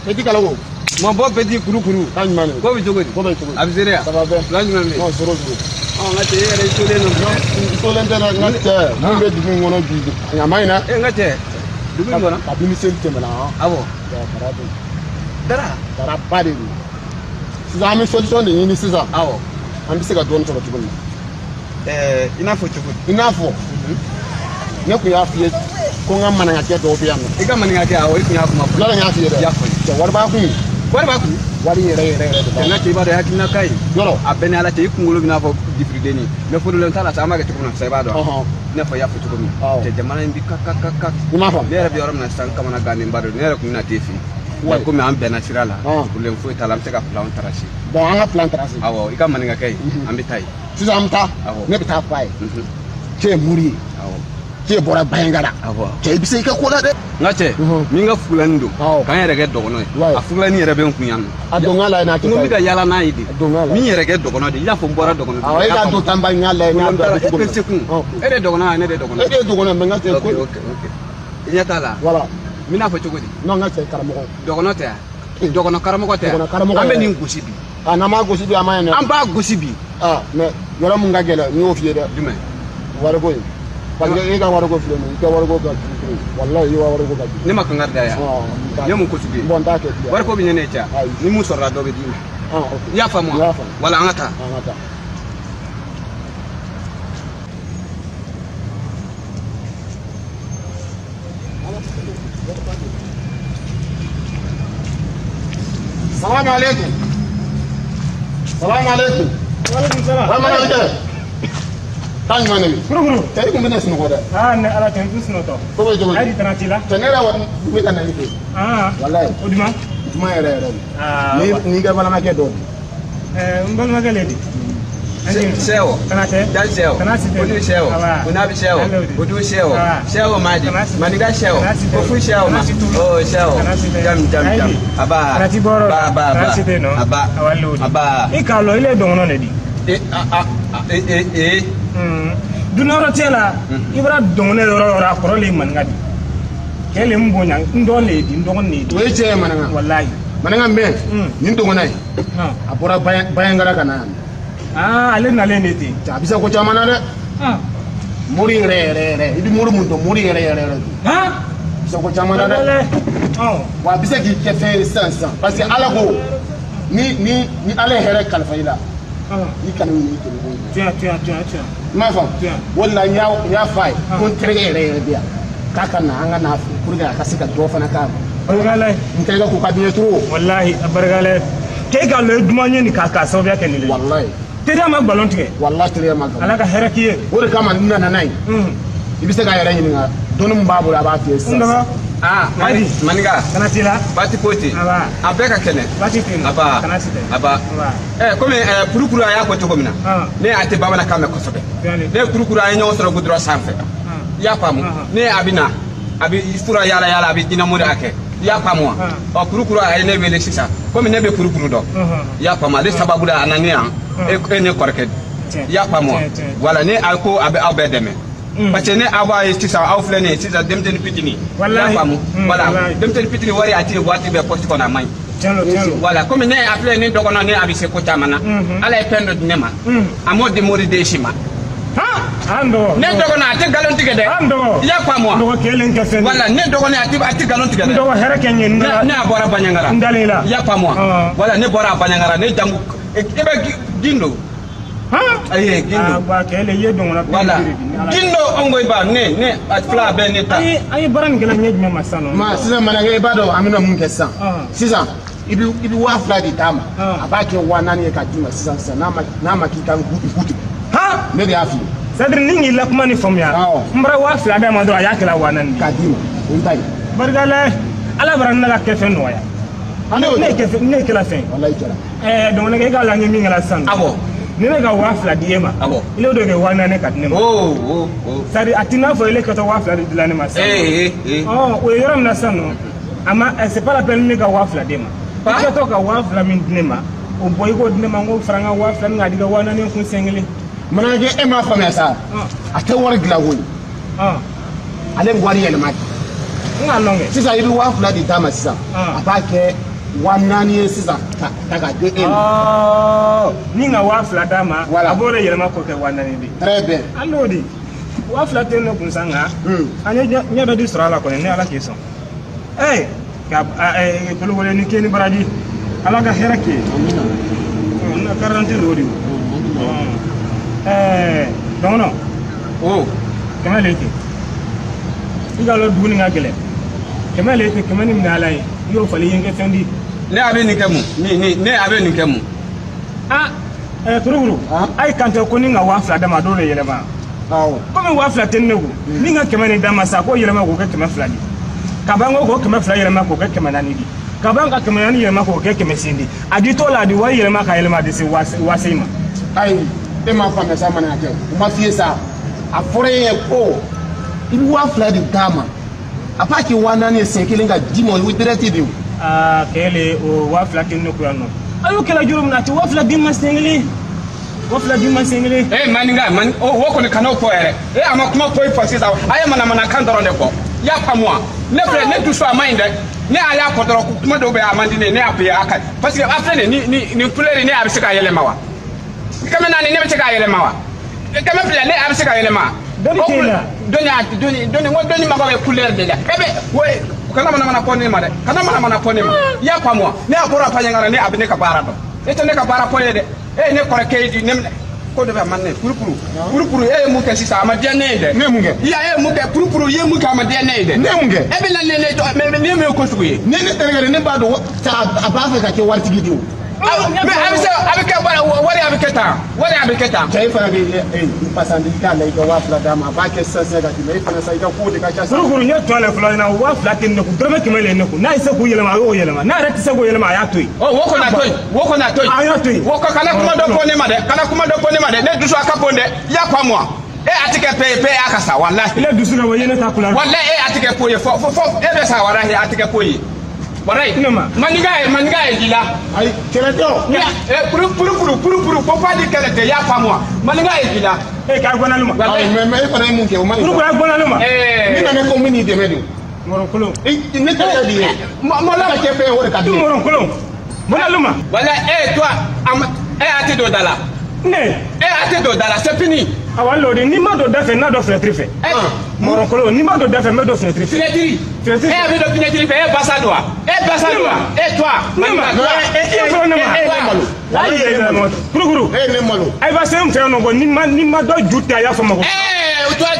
Petit Kalago. Mon beau petit kuru. Tanimane. Ko bi jogo di. Ko be jogo. Abizere. Ça va bien. Lanimane. Non, zéro. Oh, ngate yere sole no. Sole ndera ngate. Mbe dumu ngono gido. Nyamaina. Ngate. Dumu ngono. Abimi sente mala. Abo. Dara bade. Sisan ami solution de yini sisan. Awo. An bi se ka dɔɔni sɔrɔ cogo min. Ina fɔ cogo di? Ina fɔ. Ne kun y'a f'i ye ko n ka maninkakɛ dɔw bɛ yan nɔ. I ka maninkakɛ awɔ i kun y'a kuma fɔ. Yala n y'a f'i ye dɛ. I y'a fɔ. Cɛ wari b'a kun. Wari b'a kun? Wari yɛrɛ de b'a kun. N ka cɛ i b'a dɔn hakilina ka ɲi. Yɔrɔ. A bɛɛ ni ala cɛ i kunkolo bɛna fɔ difiriden mais fɔlɔlen t'a la sa an b'a kɛ cogo min na sa i b'a dɔn. I n'a fɔ i y'a fɔ cogo min. Cɛ jamana in bi ka. I m'a faamu. Ne yɛrɛ bɛ yɔrɔ min na sisan n kamana gannen ba don ne yɛrɛ kun bɛna t'e fɛ yen. Komi an bɛnna sira la. Problème foyi t'a la an bɛ se ka plan tracé. Bon an ka plan tracé. Awɔ i ka maninkakɛ ye an bɛ taa yen. Sisan an bɛ taa. Ne bɛ taa f'a ye. Cɛ ye muri ye. Cɛ bɔra Bayangara. Cɛ i bɛ se i ka ko la dɛ. N ka cɛ min ka fugulani don k'an yɛrɛ kɛ dɔgɔnɔ ye a fugulani yɛrɛ bɛ n kun yan nɔ. A don n ka layɛ n'a kɛ. n ko n bɛ ka yaala n'a ye de. min yɛrɛ kɛ dɔgɔnɔ de i y'a fɔ n bɔra dɔgɔnɔ de. Awɔ e k'a don tan ba n y'a layɛ n y'a dɔn a bɛ cogo min na. E tɛ se kun e de ye dɔgɔnɔ ye ne de ye dɔgɔnɔ. E de ye dɔgɔnɔ mais n ka cɛ ko. I ɲɛ t'a la. Voilà. n bɛna fɔ cogo di. non n ka cɛ karamɔgɔ. dɔgɔnɔ tɛ yan dɔgɔnɔ karamɔgɔ tɛ yan an bɛ nin gosi bi. n'an m'a gosi bi an ma ɲɛ dɛ. an b'a gosi bi. mais yɔrɔ mun ka gɛlɛn n y'o f'i ye dɛ. jumɛn. wariko ye. parce que e ka wariko filɛ nin ye i ka wariko ka jugu walayi i ka wariko ka jugu. ne ma kankari da yan. ne mun ko sugu ye. bon n t'a kɛ bi. wariko bɛ ɲɛ ne cɛ ni mun sɔrɔla dɔ bɛ d'i ma. i y'a faamu wa. wala an ka taa. an ka taa. Salamu alaikum. Salamu alaikum. Waalaikum salam. Wa mana kɛ? Taa ɲuman de. Kurukuru. Cɛ i kun bɛ ne sunɔgɔ dɛ. Ne ala tɛ n tɛ sunɔgɔ. Ko bɛ cogo di? Ayi di tana t'i la. Cɛ ne yɛrɛ kɔni bɛ ka na i fɛ. Walayi. O duma? Juma yɛrɛ de. N'i ka balimakɛ dɔ. N balimakɛ le di. Sɛwo. Kana tɛ. Jali sɛwo. Kana si tɛ. Olu sɛwo. Kunabi sɛwo. Udu sɛwo. Sɛwo Madi. Maninga sɛwo. Kofu sɛwo ma. Oh sɛwo. Jam. Aba. Kana ti bɔrɔ. Ba. Kana si tɛ nɔ. Aba. Aba. I k'a lɔ ile dɔgɔnɔ de di. Dunayɔrɔ tɛ la i bɔra dɔgɔnɔ yɔrɔ a kɔrɔlen maninga di. Cɛ le n bonya n dɔn le di n dɔgɔnin le di. O ye cɛ ye maninga. Walayi. Maninga mɛn. Nin dɔgɔnɔ ye. A bɔra Bayangara ka na yan. Ale nalen de ten. A bɛ se ko caman na dɛ. Mori yɛrɛ i bɛ mori mun dɔn mori yɛrɛ don. A bɛ se ko caman na dɛ. Wa a bɛ se k'i kɛ fɛn ye sisan parce que ala ko ni ala ye hɛrɛ kalifa i la i kana ɲini i kɛlɛ ko ye. I m'a faamu. O de la n y'a f'a ye ko n terikɛ yɛrɛ bɛ yan k'a ka na an ka n'a fɛ pour que a ka se ka dɔ fana k'a ma. Barikalaye. N terikɛ ko ka di n ye trop. Walayi a barikalaye. K'e ka lɔ duman ye nin k'a sababuya kɛ nin le. Walayi. Teriya ma nkalon tigɛ. Walayi teriya ma nkalon. Ala ka hɛrɛ k'i ye. O de kama n nana n'a ye. I bɛ se k'a yɛrɛ ɲininka dɔnni min b'a bolo a b'a f'i ye sisan. Maninga. Kana t'i la. Baasi foyi tɛ. A bɛɛ ka kɛnɛ. Baasi tɛ yen. Aba. Kana si tɛ. Aba. Komi kurukuru a y'a fɔ cogo min na. Ne a tɛ bamanankan mɛn kosɛbɛ. Ne kurukuru a ye ɲɔgɔn sɔrɔ goudron sanfɛ. I y'a faamu. Ne a bɛ na a bɛ fura yaala a bɛ dinamo de a kɛ. I y'a faamu wa. Kurukuru a ye ne wele sisan komi ne bɛ kurukuru dɔn. I y'a faamu ale sababu la a na ne yan e ne kɔrɔkɛ. I y'a faamu wa. Wala ne a ko a bɛ aw bɛɛ dɛmɛ. parce que ne aw b'a ye sisan aw filɛ nin ye sisan denmisɛnnin fitinin. i y'a faamu voilà denmisɛnnin fitinin wari a tɛ waati bɛɛ poste kɔnɔ a man ɲi. voilà comme ne a filɛ ne dɔgɔnɔ ne a bɛ se ko caman na ala ye fɛn dɔ di ne ma a m'o di mori den si ma. ne dɔgɔnɔ a tɛ nkalon tigɛ dɛ. i y'a faamu wa. voilà ne dɔgɔnɔ a tɛ nkalon tigɛ dɛ. ne a bɔra Baɲangara. i y'a faamu wa. voilà ne bɔra Baɲangara ne jamu i bɛ Gindo. ayi Gindo. voilà Gindo ongo iba ne a fila bɛɛ ne ta. ayi baara nin kɛla ɲɛ jumɛn ma sisan nɔ. ma sisan manakɛ i b'a dɔn an bɛna mun kɛ sisan sisan i bɛ 2000 de d'a ma a b'a kɛ 4000 ye ka d'i ma sisan n'a ma k'i ka guti ne de y'a f'i ye. c'est à dire ni k'i la kuma ni faamuya n bɔra 2000 d'a ma dɔrɔn a y'a kɛla 4000 k'a d'i ma o n ta ye. barikala ala bara ne ka kɛ fɛn nɔgɔya. ne ye kɛla fɛn. walayi kɛra. donc ne ka laɲɛ min kɛla sisan. awɔ. ni ne ka 2000 di e ma. awɔ. ile dɔ kɛ 4000 ka di ne ma. c'est à dire a t'i n'a fɔ ile ka taa 2000 de dilan ne ma sisan. o ye yɔrɔ min na sisan nɔ a ma c'est pas la peine ne ka 2000 d'e ma. i ka to ka 2000 min di ne ma o bɔ i k'o di ne ma n k'o fara n ka 2000 k'a di ka 4000 kun sen kelen. manakɛ e m'a faamuya sa a tɛ wari dilan koyi ale bɛ wari yɛlɛma de. n k'a lɔn kɛ. sisan i bɛ 2000 de d'a ma sisan a b'a kɛ 1 sisan ta ka di e ma. Ni nga wa fila d'a ma a b'o de yɛlɛma k'o kɛ 400 de. Très bien. An n'o di wa fila tɛ ne kun sa nka an ye ɲɛ dɔ di sɔrɔ a la kɔni ni ala k'i sɔn. Ka kolokolo ni kɛ ni baraji ala ka hɛrɛ k'i ye. Na garanti l'o de. Dɔgɔnɔ. Kɛmɛ le ten. I ka lɔ dumuni ka gɛlɛn. Kɛmɛ le ten kɛmɛ ni minɛ ala ye. I y'o fali yen kɛ fɛn di. Ne a bɛ nin kɛ mun ne a bɛ nin kɛ mun. Turukuru a ye kan tɛ ko ni ka wa fila d'a ma dɔw de yɛlɛma. Komi wa fila tɛ ne kun ni ka kɛmɛ ni d'a ma sa k'o yɛlɛma k'o kɛ 200 di. Ka ban ko k'o 200 yɛlɛma k'o kɛ 400 di. Ka ban ka 400 yɛlɛma k'o kɛ 500 di. A di t'o la a di wari yɛlɛma ka yɛlɛma a di se wase ma. Ayi e m'a faamuya sa mana kɛ u ma f'i ye sa a fɔra e ye ko I bɛ 2000 de d'a ma a pas que 400 ye sen kelen ka di ma o ye direct de o. Kɛlɛ o 2000 tɛ ne kun yan nɔ. A y'o kɛlɛ juru min na a tɛ 2000 di ma sen kelen. 2000 di ma sen kelen. Maninga o kɔni kana o fɔ yɛrɛ a ma kuma fɔ fɔ sisan a ye manamanakan dɔrɔn de fɔ i y'a faamu wa ne filɛ ne dusu a ma ɲi dɛ ne y'a fɔ dɔrɔn kuma dɔw bɛ a man di ne y'a paye a ka parce que a filɛ nin couleur ne a bɛ se k'a yɛlɛma wa kɛmɛ naani ne bɛ se k'a yɛlɛma wa kɛmɛ fila ne a bɛ se k'a yɛlɛma. Dɔnni mago bɛ couleur de la kana manamana fɔ ne ma dɛ kana manamana fɔ ne ma i y'a faamu wa ne y'a bɔra fa ɲɛgɛn na ne a bɛ ne ka baara dɔn e tɛ ne ka baara fɔ ye dɛ e ne kɔrɔkɛ ye ne ko dɔ bɛ a man ne purupuru e ye mun kɛ sisan a ma diya ne ye dɛ. Ne ye mun kɛ. I ye mun kɛ purupuru i ye mun kɛ a ma diya ne ye dɛ. Ne ye mun kɛ. E bɛ na ne min ye ko sugu ye. Ne terikɛ ne b'a dɔn a b'a fɛ ka kɛ waritigi de o. Mais a bɛ kɛ wari a bɛ kɛ tan wari a bɛ kɛ tan. Cɛ e fana bɛ pasandi i k'a la i ka 2000 d'a ma a b'a kɛ 500 ka tɛmɛ e fana sa i ka ko de ka ca. Turukuru n ye tɔ le fɔlɔ ɲɛna 2000 tɛ ne kun dɔrɔmɛ 100 le ne kun n'a ye se k'o yɛlɛma a y'o yɛlɛma n'a yɛrɛ tɛ se k'o yɛlɛma a y'a to yen. Wo kɔni a to yen wo kɔni a to yen. A y'a to yen. Wo kana kuma dɔ fɔ ne ma dɛ kana kuma dɔ fɔ ne ma dɛ ne dusu a ka bon dɛ i y'a faamu wa a tɛ kɛ paye a ka sa walahi. Ne dusu la o ye ne ta kula. Walahi a tɛ kɛ ko ye fɔ e bɛ sa walahi a tɛ kɛ ko ye. Walahi maninga ye di la. Ayi kɛlɛ tɛ o. Purupuru ko f'a di kɛlɛ tɛ i y'a faamu wa maninga ye di la. K'a gbɔnali ma. Mais e fana ye mun kɛ o ma ɲi. Purupuru a gbɔnali ma. Ni na ne ko n bɛ n'i dɛmɛ de. Mɔrɔnkolon. Ne terikɛ de ye. Mɔla ka kɛ fɛn o de ka di. Mɔrɔnkolon. Gbɔnali ma. Walahi toi a tɛ don da la. Ne. A tɛ don da la c'est fini. Awa lodi n'i ma don da fɛ n'a dɔ fenêtre fɛ. Mɔrɔnkolon n'i ma don da fɛ n bɛ don fenêtre fɛ. Fenêtre. A bɛ don fenêtre fɛ e basa don wa. E basa don wa. E toi. Ne ma. E fɔlɔ ne ma. Ayi Purukuru. E ne malo. Ayi ba se n fɛ yan nɔ n'i ma dɔ ju ta a y'a fɔ ma ko. Toi